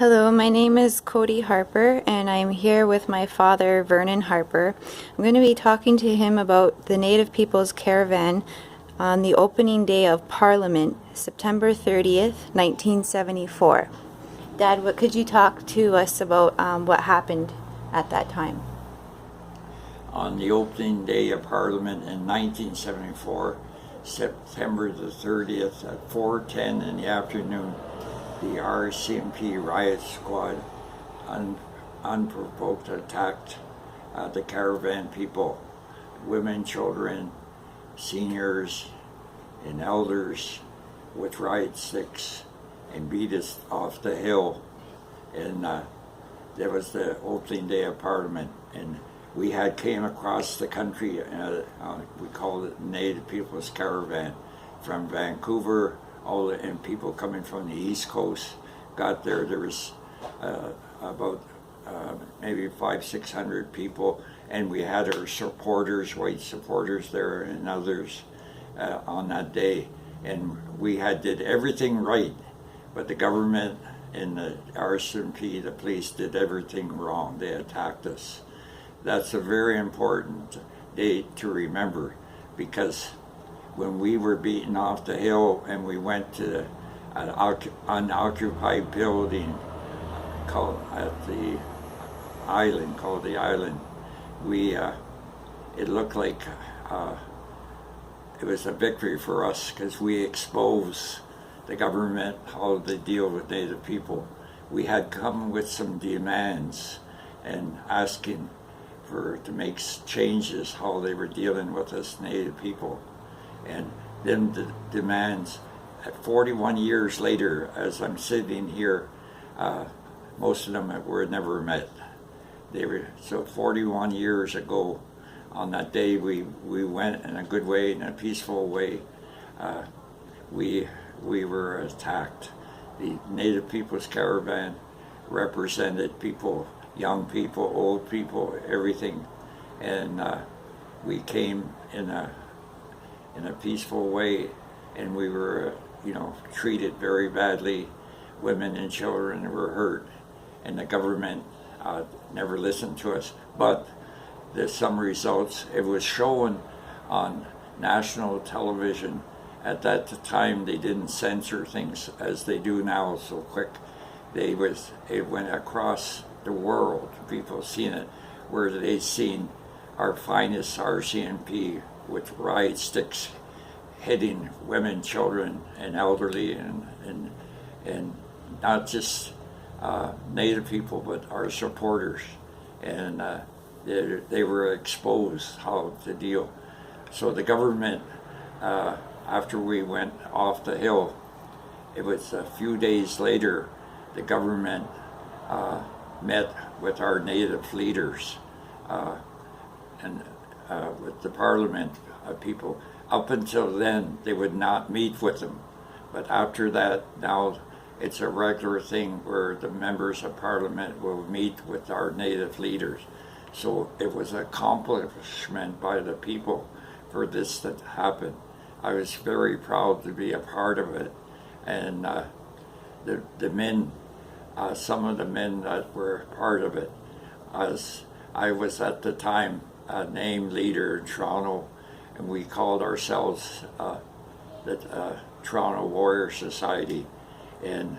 Hello, my name is Cody Harper, and I'm here with my father, Vernon Harper. I'm going to be talking to him about the Native People's Caravan on the opening day of Parliament, September 30th, 1974. Dad, what could you talk to us about what happened at that time? On the opening day of Parliament in 1974, September the 30th at 4:10 in the afternoon, the RCMP riot squad unprovoked attacked the caravan people, women, children, seniors, and elders with riot sticks and beat us off the hill. And that was the opening day of Parliament. And we had came across the country, we called it Native People's Caravan, from Vancouver, and people coming from the East Coast got there. There was about maybe 500-600 people, and we had our supporters, white supporters there, and others on that day. And we did everything right, but the government and the RCMP, the police, did everything wrong. They attacked us. That's a very important day to remember, because when we were beaten off the hill and we went to an unoccupied building called the island, we it looked like it was a victory for us, because we exposed the government, how they deal with Native people. We had come with some demands and asking to make changes, how they were dealing with us Native people. And then the demands, at 41 years later, as I'm sitting here, most of them were never met. So 41 years ago, on that day, we went in a good way, in a peaceful way. We were attacked. The Native People's Caravan represented people, young people, old people, everything, and we came in a peaceful way, and we were, treated very badly. Women and children were hurt, and the government never listened to us. But there's some results. It was shown on national television. At that time, they didn't censor things as they do now so quick. It went across the world. People seen it, where they seen our finest RCMP with riot sticks hitting women, children, and elderly, and not just Native people, but our supporters. And they were exposed how to deal. So the government, after we went off the hill, it was a few days later, the government met with our Native leaders and with the Parliament people. Up until then, they would not meet with them. But after that, now it's a regular thing where the members of Parliament will meet with our Native leaders. So it was an accomplishment by the people for this to happen. I was very proud to be a part of it. And the men, some of the men that were part of it, as I was at the time a named leader in Toronto, and we called ourselves the Toronto Warrior Society, and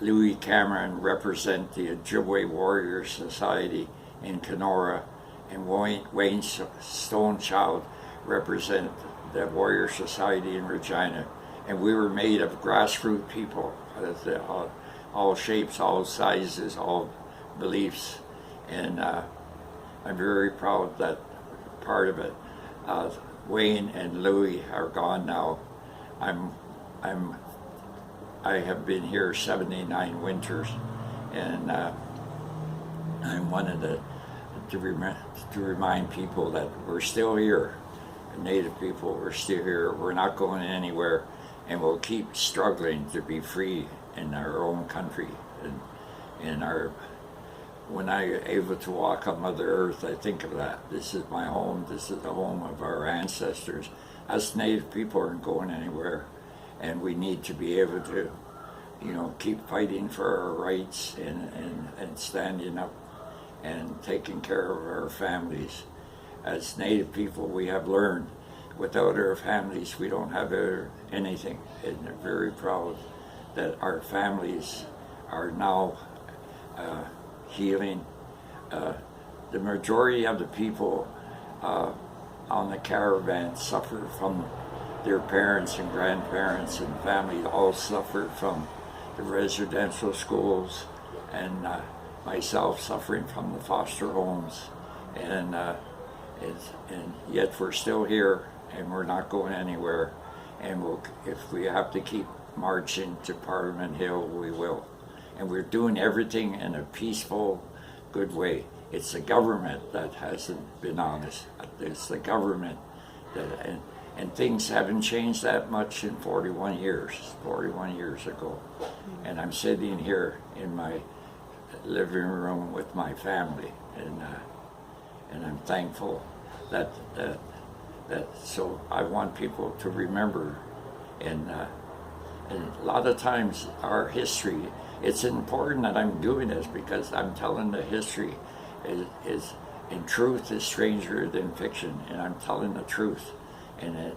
Louis Cameron represent the Ojibwe Warrior Society in Kenora, and Wayne Stonechild represent the Warrior Society in Regina. And we were made of grassroots people, all shapes, all sizes, all beliefs, and I'm very proud that part of it. Wayne and Louis are gone now. I have been here 79 winters, and I'm wanted to remind people that we're still here. Native people, we're still here. We're not going anywhere, and we'll keep struggling to be free in our own country. And when I'm able to walk on Mother Earth, I think of that. This is my home. This is the home of our ancestors. Us Native people aren't going anywhere, and we need to be able to keep fighting for our rights and standing up and taking care of our families. As Native people, we have learned without our families, we don't have anything. And they're very proud that our families are now healing. The majority of the people on the caravan suffer from their parents and grandparents and family all suffered from the residential schools, and myself suffering from the foster homes, and yet we're still here and we're not going anywhere, and if we have to keep marching to Parliament Hill, we will, and we're doing everything in a peaceful, good way. It's the government that hasn't been honest. It's the government that, and things haven't changed that much in 41 years ago. And I'm sitting here in my living room with my family, and I'm thankful that so I want people to remember, and a lot of times our history, it's important that I'm doing this because I'm telling the history is in truth is stranger than fiction, and I'm telling the truth. And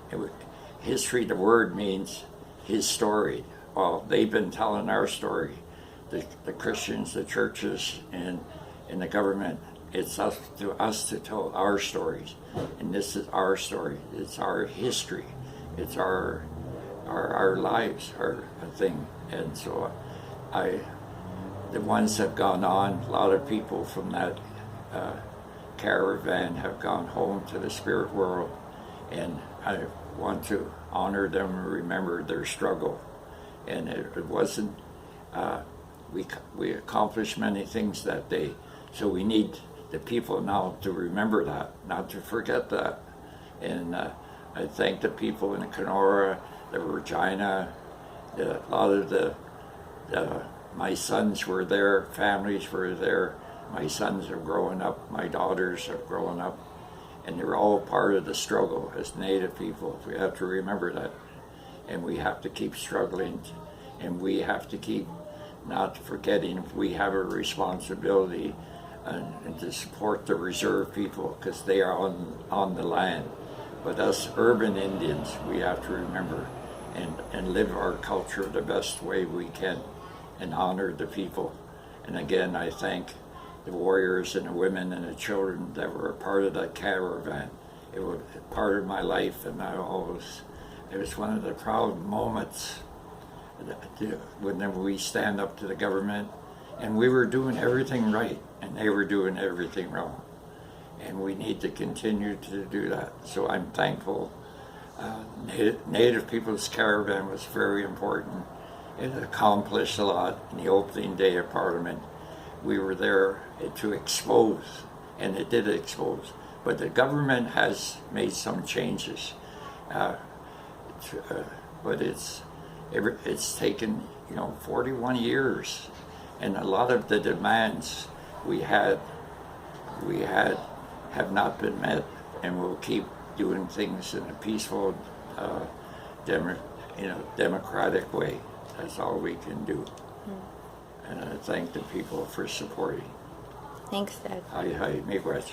history, the word means his story. Well, they've been telling our story, the Christians, the churches, and the government. It's up to us to tell our stories, and this is our story. It's our history. It's our lives, our thing. And so the ones that have gone on, a lot of people from that caravan have gone home to the spirit world, and I want to honor them and remember their struggle. And it wasn't, we accomplished many things that day, so we need the people now to remember that, not to forget that. And I thank the people in Kenora, the Regina, a lot of my sons were there, families were there. My sons are growing up, my daughters are growing up, and they're all part of the struggle as Native people. We have to remember that, and we have to keep struggling, and we have to keep not forgetting we have a responsibility and to support the reserve people because they are on the land. But us urban Indians, we have to remember and live our culture the best way we can and honor the people. And again, I thank the warriors and the women and the children that were a part of that caravan. It was part of my life, and it was one of the proud moments whenever we stand up to the government, and we were doing everything right, and they were doing everything wrong. And we need to continue to do that. So I'm thankful. Native People's Caravan was very important. It accomplished a lot in the opening day of Parliament. We were there to expose, and it did expose. But the government has made some changes. But it's taken 41 years, and a lot of the demands we had have not been met, and we'll keep doing things in a peaceful, democratic way. That's all we can do. And I thank the people for supporting. Thanks, Dad. Hi, miigwech.